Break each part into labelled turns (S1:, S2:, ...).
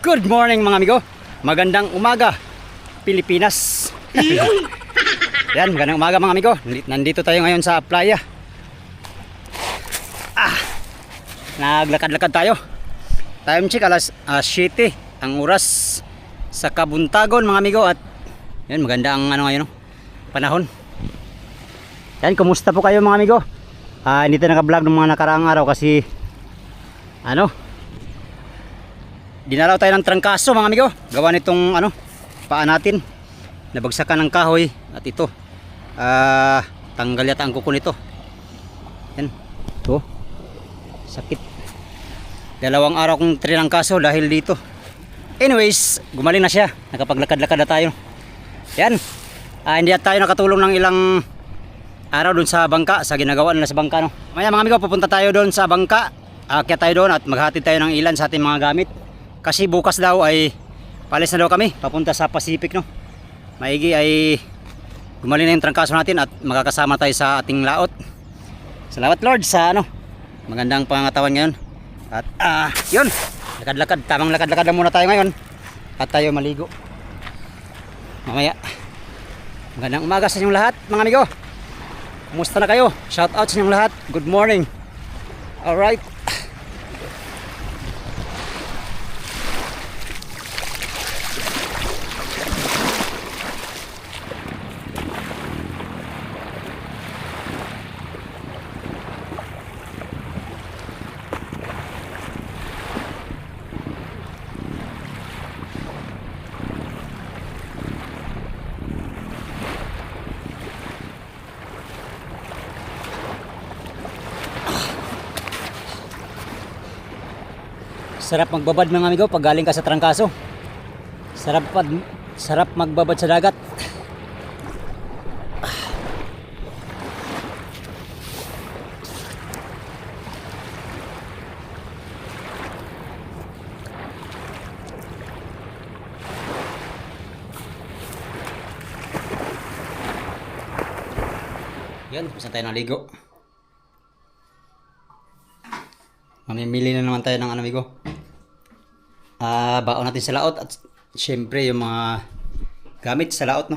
S1: Good morning mga amigo. Magandang umaga Pilipinas. Yan, magandang umaga mga amigo. Nandito tayo ngayon sa playa. Naglakad-lakad tayo. Time check alas 7 ang oras sa Kabuntagon mga amigo. At yan, maganda ang ngayon, panahon. Yan, kumusta po kayo mga amigo? Hindi tayo naka-vlog ng mga nakaraang araw kasi dinalaw tayo ng trangkaso mga amigo. Gawa nitong paa natin, nabagsakan ng kahoy. At ito tanggal yata ang kuko nito. Yan, ito sakit. Dalawang araw kong trinangkaso dahil dito. Anyways, gumaling na siya. Nakapaglakad-lakad na tayo. Yan, hindi tayo nakatulong ng ilang araw doon sa bangka, sa ginagawa nila sa bangka, Maya mga amigo, pupunta tayo doon sa bangka. Aakyat tayo doon at maghatid tayo ng ilan sa ating mga gamit. Kasi bukas daw ay palis na daw kami papunta sa Pacific, Maigi ay gumaling na yung trangkaso natin at makakasama tayo sa ating laot. Salamat Lord sa magandang pangangatawan ngayon. At yun, lakad-lakad, tamang lakad-lakad lang muna tayo ngayon at tayo maligo mamaya. Magandang umaga sa inyong lahat mga amigo. Kumusta na kayo? Shout out sa inyong lahat. Good morning. Alright. Sarap magbabad mga amigo pag galing ka sa trangkaso. Sarap magbabad sa dagat. Yan, saan tayo naligo? Mamimili na naman tayo ng amigo. Baon natin sa laot at syempre yung mga gamit sa laot,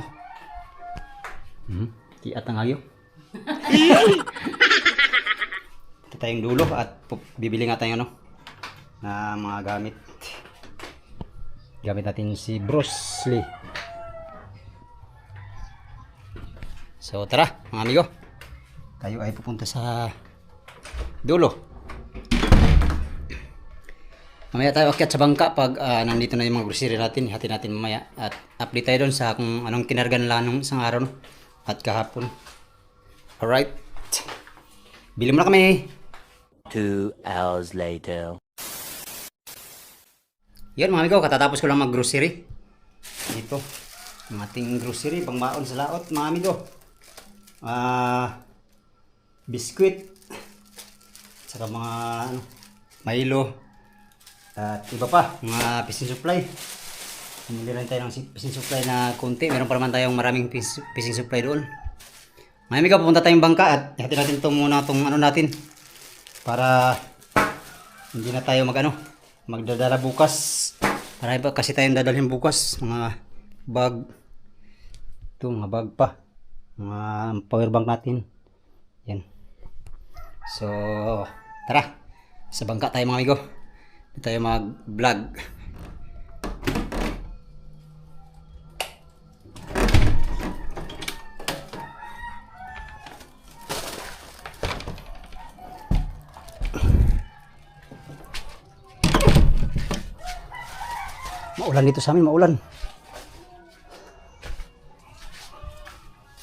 S1: Tiat ng agyo. Ito tayong dulo at bibili nga tayo na mga gamit. Gamit natin si Bruce Lee. So tara mga amigo, tayo ay pupunta sa dulo. Mamaya tayo akyat sa bangka pag nandito na yung mga grocery natin. Hati natin mamaya at update tayo doon sa kung anong kinarga nila nung isang araw at kahapon. Alright, bili mo na kami.
S2: 2 hours later.
S1: Yan mga amigo, katatapos ko lang mag grocery. Dito ang ating grocery pang baon sa laot mga amigo. Biskuit, saka mga Milo at iba pa, mga fishing supply. Bumili lang tayo ng fishing supply na konti. Meron pa naman tayong maraming fishing supply doon. Mga amigo, pupunta tayong bangka at ihatid natin itong muna itong natin para hindi na tayo magdadala bukas. Marami pa kasi tayong dadalhin bukas. Mga bag. Ito, mga bag pa. Mga power bank natin. Yan. So, tara. Sa bangka tayo mga amigo. Tayo mag-vlog. Maulan dito sa amin, maulan.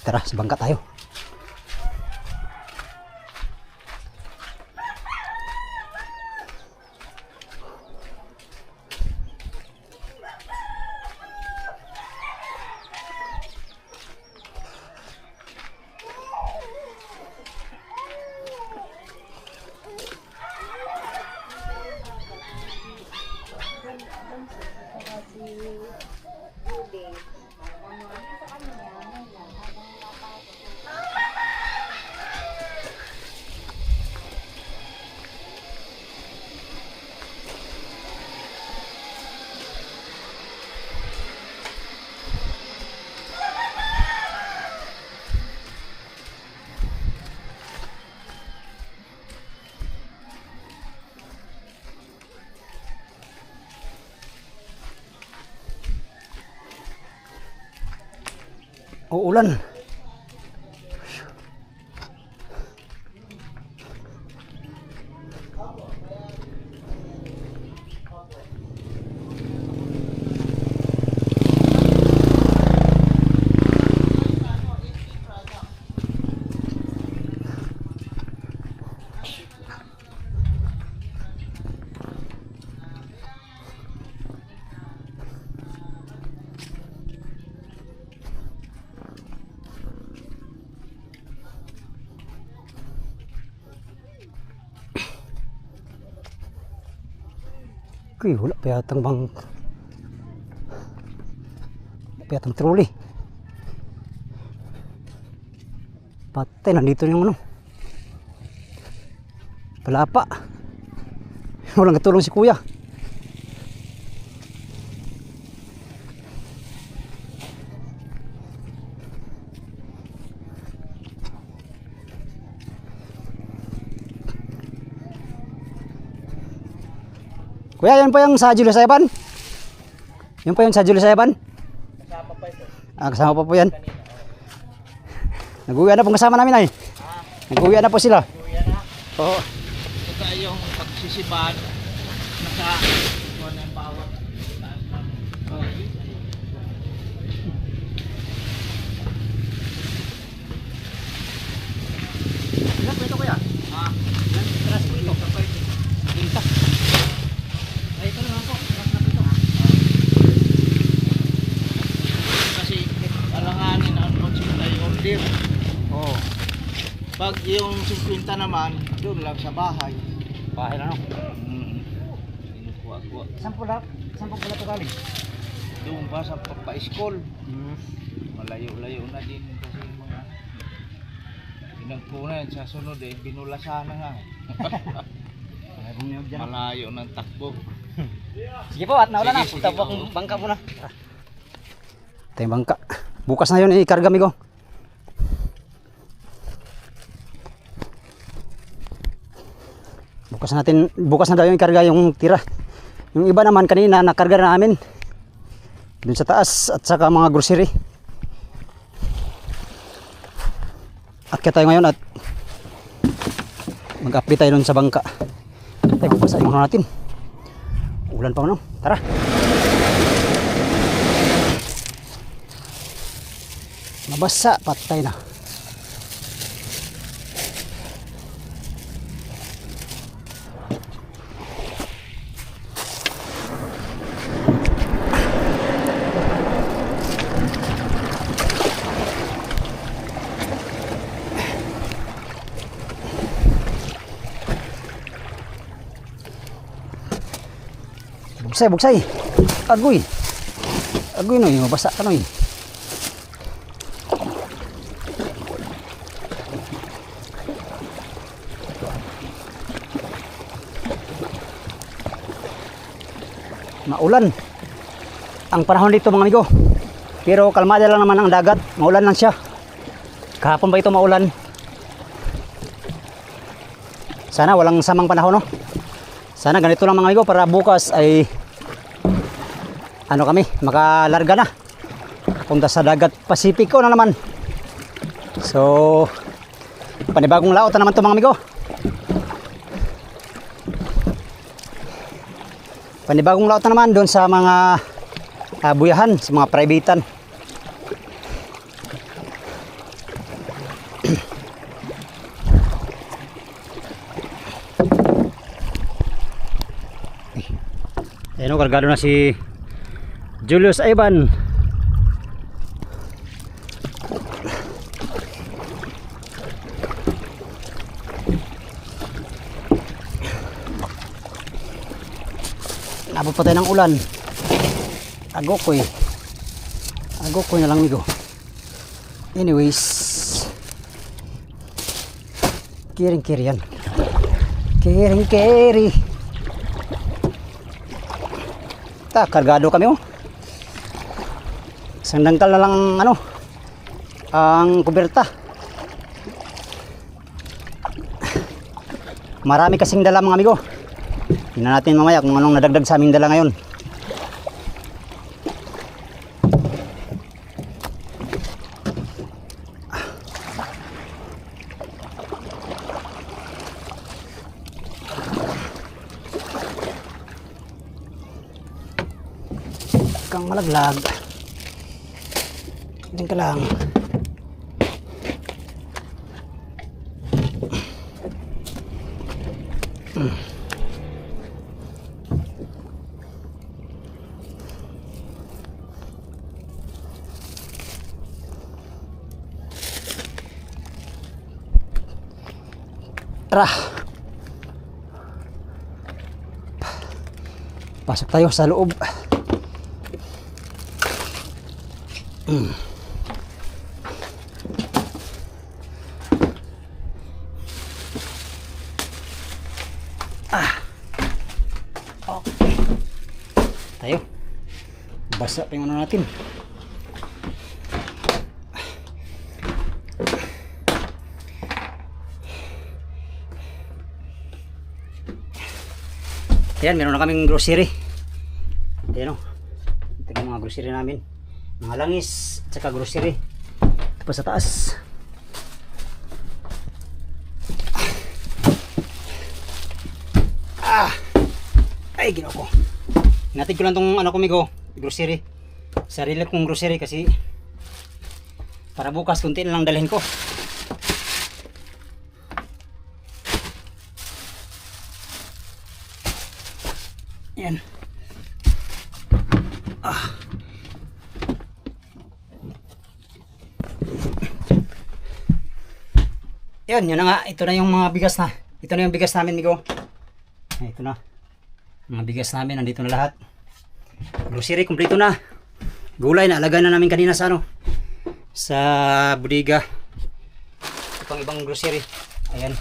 S1: Tara, sa bangka tayo. Uulan. Uy, wala pa yatang trolley. Patay, nandito yung ano. Palapa. Walang katulong si kuya. Kuya, yan po yung sa Julius Evan? Yan po yung sa Julius Evan?
S3: Kasama pa ito.
S1: Kasama pa po yan. Nag-uwi na po kasama namin ay. Nag-uwi na po sila.
S3: Kuya na.
S1: Oo.
S3: Ito yung pagsisiban. Nasa kuha ng bawat.
S1: Ilan po ito kuya? Ilan peras po ito? Quinta. Ay, ito naman po. Peras na po ito.
S3: Kasi alanganin ang konsulta yung order.
S1: Oo.
S3: Pag yung 50 naman, doon lang sa bahay.
S1: Bahay na no?
S3: Kinukuha-kuha.
S1: Saan po pala ito galing?
S3: Doon pa sa papa-school. Malayo-layo na din kasi yung mga pinagpunan sa sunod binulasan na nga. Malayo ng takbo.
S1: Sige po, at naula na.
S3: Sige,
S1: Punta
S3: sige,
S1: po akong
S3: oo.
S1: bangka muna. Ito yung bangka. Bukas na yun, ikarga migo. Bukas na daw yung ikarga yung tira. Yung iba naman kanina nakarga na namin. Doon sa taas at saka mga grocery. Akyat tayo ngayon at mag-update tayo doon sa bangka. Tayo, bubasa yung ano natin. Ulan pa ano? Tara. Nabasa, patay na. Buksay. Agoy no, mabasa ka no. Maulan ang panahon dito mga amigo. Pero kalmada lang naman ang dagat. Maulan lang siya. Kahapon ba ito maulan? Sana walang samang panahon no. Sana ganito lang mga amigo para bukas ay kami, makalarga na punta sa dagat Pasipiko na naman. So panibagong laot na naman to mga amigo. Panibagong laot na naman doon sa mga buyahan, sa mga privatean. Ayan o, kargado na si Julius Evan. Nabot pa tayo ng ulan. Agokoy na lang migo. Anyways, kiring yan. Kiring. Kargado kami oh. Isang dangkal na lang ang kuberta. Marami kasing dala mga amigo. Tingnan natin mamaya kung anong nadagdag sa aming dala ngayon. kang malaglag. Diyan ka lang. Tara. Pasok tayo sa loob. Okay. Tayo. Basa pa yung ano natin. Ayan, meron na kaming grocery. Ayan o. Ito yung mga grocery namin. Mga langis, tsaka grocery. Ito pa sa taas. Ay, ginawa ko. Hinatid ko lang itong ano kumigo, grocery. Sarili kong grocery kasi para bukas kunti na lang dalhin ko. Yan. Yun na nga. Ito na yung mga bigas na. Ito na yung bigas namin, Migo. Ito na. Mga bigas namin, nandito na lahat. Grocery, kumpleto na. Gulay na, alagaan na namin kanina sa ano. Sa bodega. Ito pang ibang grocery. Ayan.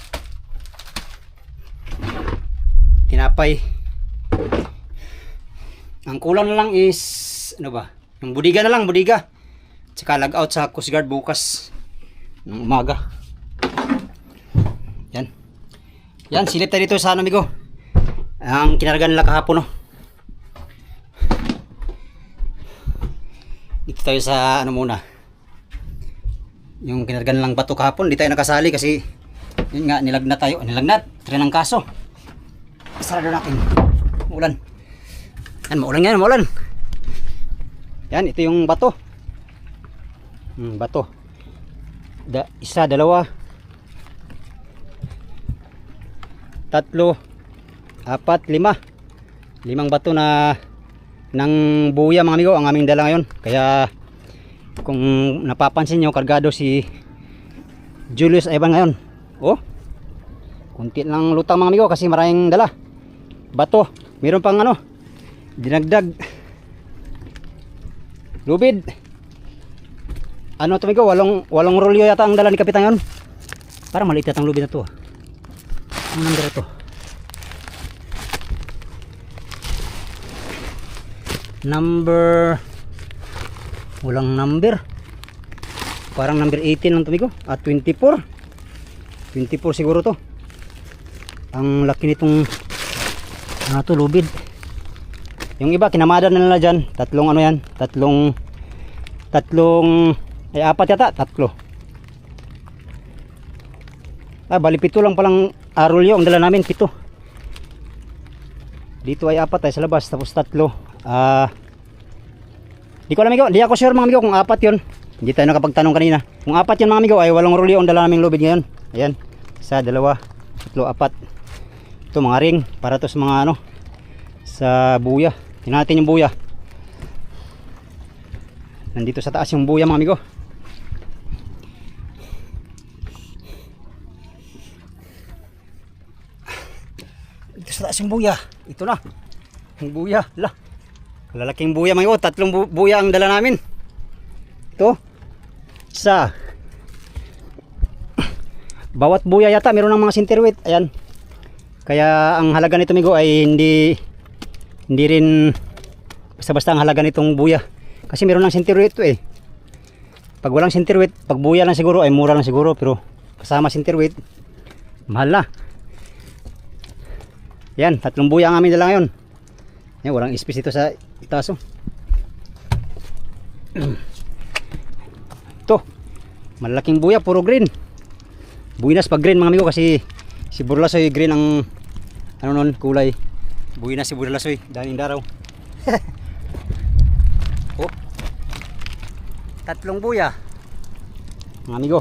S1: Tinapay. Ang kulang na lang is ano ba? Yung bodega na lang, bodega. Tsaka lag out sa Coast Guard bukas ng umaga. Yan. Yan, silip tayo dito sa ano, amigo. Ang kinargan nila kahapon, no. Dito tayo sa ano muna. Yung kinargan lang bato kahapon, di tayo nakasali kasi yun nga, nilagnat tayo. Nilagnat, tren ng kaso. Sarado natin. Ulan. Yan, maulan yan, maulan. Yan, ito yung bato. Bato. Isa, dalawa, tatlo, apat, lima. Limang bato na ng buya, mga amigo, ang aming dala ngayon. Kaya kung napapansin nyo, kargado si Julius Evan ngayon. Oh, kunti lang lutang, mga amigo, kasi maraming dala. Bato, meron pang ano, dinagdag lubid. Ano ito, amigo, walong rolyo yata ang dala ni Kapitan ngayon. Parang maliit yata ang lubid na ito. Ang number ito, number, walang number, parang number 18 lang ito, amigo. At 24 siguro to. Ang laki nitong ano to, lubid. Yung iba kinamada na nila dyan. Tatlong ano yan, tatlong ay apat yata, tatlo. Bali pito lang palang arulyo ang dala namin, pito. Dito ay apat ay sa labas, tapos tatlo. Di ko alam, amigo, di ako sure, mga amigo, kung apat yun. Hindi tayo nakapagtanong kanina. Kung apat yun, mga amigo, ay walong rolyo ang dala namin lubid ngayon. Ayan, isa, dalawa, tatlo, apat. Ito mga ring, para to sa mga ano, sa buya. Tingnan natin yung buya. Nandito sa taas yung buya, mga amigo. Dito sa taas yung buya. Ito na yung buya. Lalaking buya, mga amigo. Tatlong buya ang dala namin. Ito, isa. Bawat buya yata meron ng mga centerweight. Ayan. Kaya ang halaga nito, amigo, ay hindi rin basta-basta ang halaga nitong buya. Kasi meron ng centerweight ito eh. Pag walang centerweight, pag buya lang siguro ay mura lang siguro, pero kasama centerweight, mahal na. Yan, tatlong buya ang amin dala ngayon. Yan, walang space ito sa itaso. Ito, malaking buya, puro green. Buinas pag green, mga amigo, kasi si Burlasoy green ang ano nun, kulay. Buinas si Burlasoy, daming daraw. tatlong buya. Mga amigo,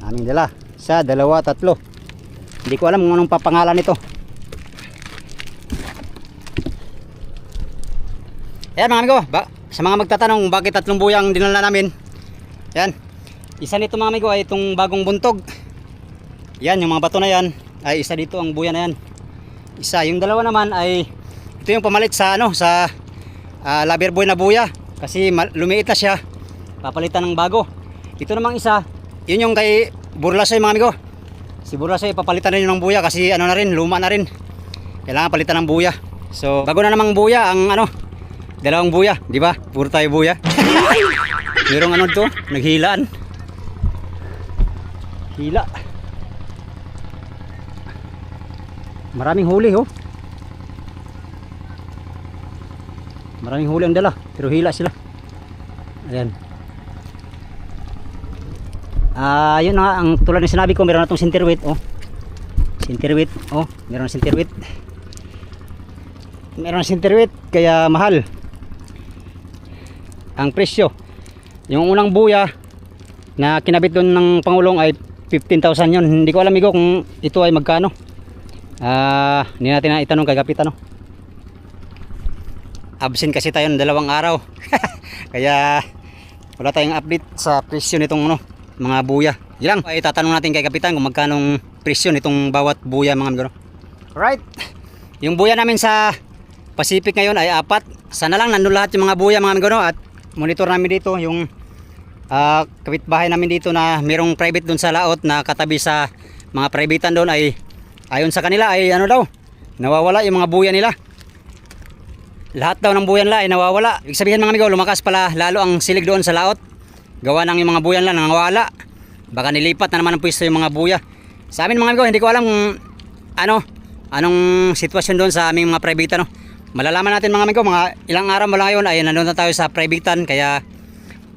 S1: aming dala. Isa, dalawa, tatlo. Hindi ko alam kung anong papangalan nito. Ayan mga amigo, sa mga magtatanong bakit tatlong buya ang dinala namin. Yan. Isa nito mga amigo ay itong bagong buntog. Yan, yung mga bato na yan ay isa dito ang buya na yan. Isa, yung dalawa naman ay ito yung pamalit sa ano, sa loverboy na buya kasi lumiit na siya. Papalitan ng bago. Ito namang isa, yun yung kay Burlasoy mga amigo. Si Burlasoy papalitan na yun ng buya kasi ano na rin, luma na rin. Kailangan palitan ng buya. So, bago na namang buya ang ano, dalawang buya, di ba? Puro tayo buya. Merong ano to, naghilaan. Hila. Maraming huli oh. Maraming huli ang dala, pero hila sila. Ayan. Yun na nga, ang tulad ng sinabi ko, meron na itong sinterwit oh. Sinterwit oh, meron na sinterwit. Meron na sinterwit, kaya mahal ang presyo. Yung unang buya na kinabit doon ng Pangulong ay 15,000 yun. Hindi ko alam amigo kung ito ay magkano. Hindi natin na itanong kay Kapitan no? Absent kasi tayo ng 2 araw. Kaya wala tayong update sa presyo nitong ano, mga buya. Ilang ay tatanong natin kay Kapitan kung magkano presyo nitong bawat buya mga amigo no? Alright. Yung buya namin sa Pacific ngayon ay 4. Sana lang nandun lahat yung mga buya mga amigo no? At monitor namin dito yung kapitbahay namin dito na merong private doon sa laot na katabi sa mga privatean doon ay ayon sa kanila ay ano daw, nawawala yung mga buya nila. Lahat daw ng buya nila ay nawawala. Ibig sabihin mga amigo, lumakas pala lalo ang silig doon sa laot. Gawa ng yung mga buya nila nawawala. Baka nilipat na naman ang pwesto yung mga buya. Sa amin mga amigo, hindi ko alam kung anong sitwasyon doon sa aming mga privatean no? Malalaman natin mga amigo, mga ilang araw mo lang ngayon ay nandun na tayo sa privatean, kaya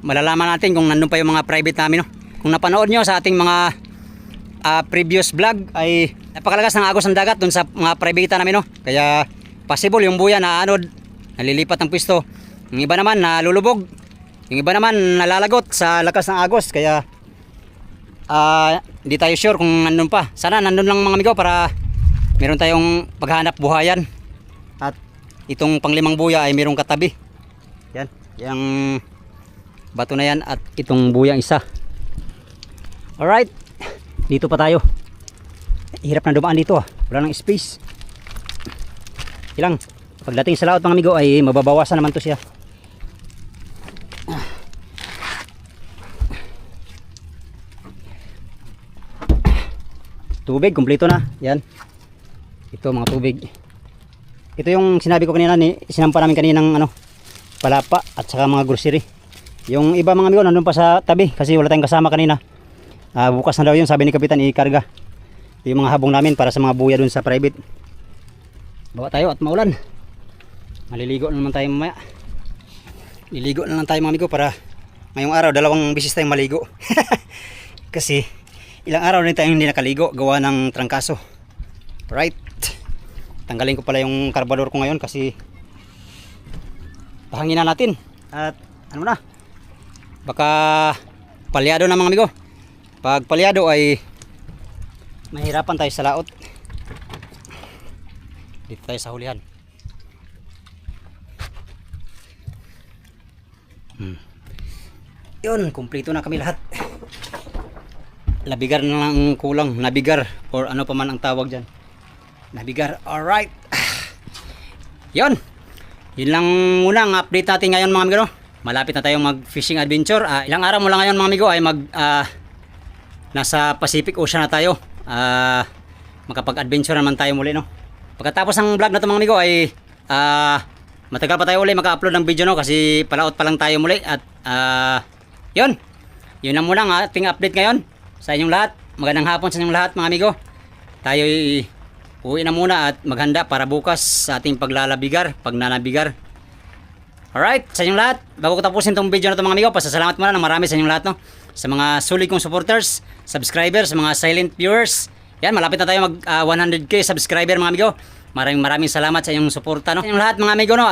S1: malalaman natin kung nandun pa yung mga private namin no? Kung napanood nyo sa ating mga previous vlog ay napakalakas ng agos ng dagat dun sa mga privatean namin no? Kaya possible yung buya na anod, nalilipat ng pwesto. Yung iba naman nalulubog, yung iba naman nalalagot sa lakas ng agos. Kaya hindi tayo sure kung nandun pa. Sana nandun lang mga amigo para meron tayong paghanap buhayan. At itong panglimang buya ay merong katabi. Yan, yung bato na yan at itong buyang isa. Alright, dito pa tayo. Hirap na dumaan dito wala nang space. Ilang, pagdating sa laot mga amigo ay mababawasan naman to siya. Tubig, kumpleto na. Yan. Ito mga tubig. Ito yung sinabi ko kanina, sinampa namin kaninang ano, palapa at saka mga grocery. Yung iba mga amigo nandun pa sa tabi kasi wala tayong kasama kanina. Bukas na daw yun, sabi ni Kapitan, ikarga. Ito yung mga habong namin para sa mga buya dun sa private. Bawa tayo at maulan. Maliligo na naman tayo mamaya. Liligo na lang tayo mga amigo para ngayong araw 2 bisis tayong maligo. Kasi ilang araw na tayong hindi nakaligo gawa ng trangkaso. Right. Tanggalin ko pala yung karbador ko ngayon kasi pahangin na natin. At ano na, baka palyado na mga amigo. Pag palyado ay mahirapan tayo sa laot. Dito tayo sa hulihan. Yun, kumpleto na kami lahat. Nabigar na lang kulang. Nabigar or ano pa man ang tawag dyan. Nabigar. Alright. Yun. Yun lang muna ang update natin ngayon mga amigo. Malapit na tayong mag fishing adventure. Ilang araw mo lang ngayon mga amigo ay nasa Pacific Ocean na tayo. Makapag adventure naman tayo muli no. Pagkatapos ng vlog na ito mga amigo ay matagal pa tayo uli maka-upload ng video no. Kasi palaot pa lang tayo muli. At yun. Yun lang muna ang ating update ngayon sa inyong lahat. Magandang hapon sa inyong lahat mga amigo. Tayo uwi na muna at maghanda para bukas sa ating paglalabigar, pagnanabigar. Alright, sa inyong lahat, bago ko tapusin itong video na ito mga amigo, pasasalamat muna ng marami sa inyong lahat no? Sa mga sulit kong supporters, subscribers, sa mga silent viewers. Yan, malapit na tayo mag 100k subscriber mga amigo. Maraming salamat sa inyong suporta no? Sa inyong lahat mga amigo no?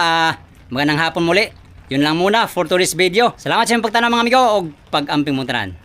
S1: Magandang hapon muli. Yun lang muna for today's video. Salamat sa inyong pagtanaw mga amigo o pag-amping mo tanan.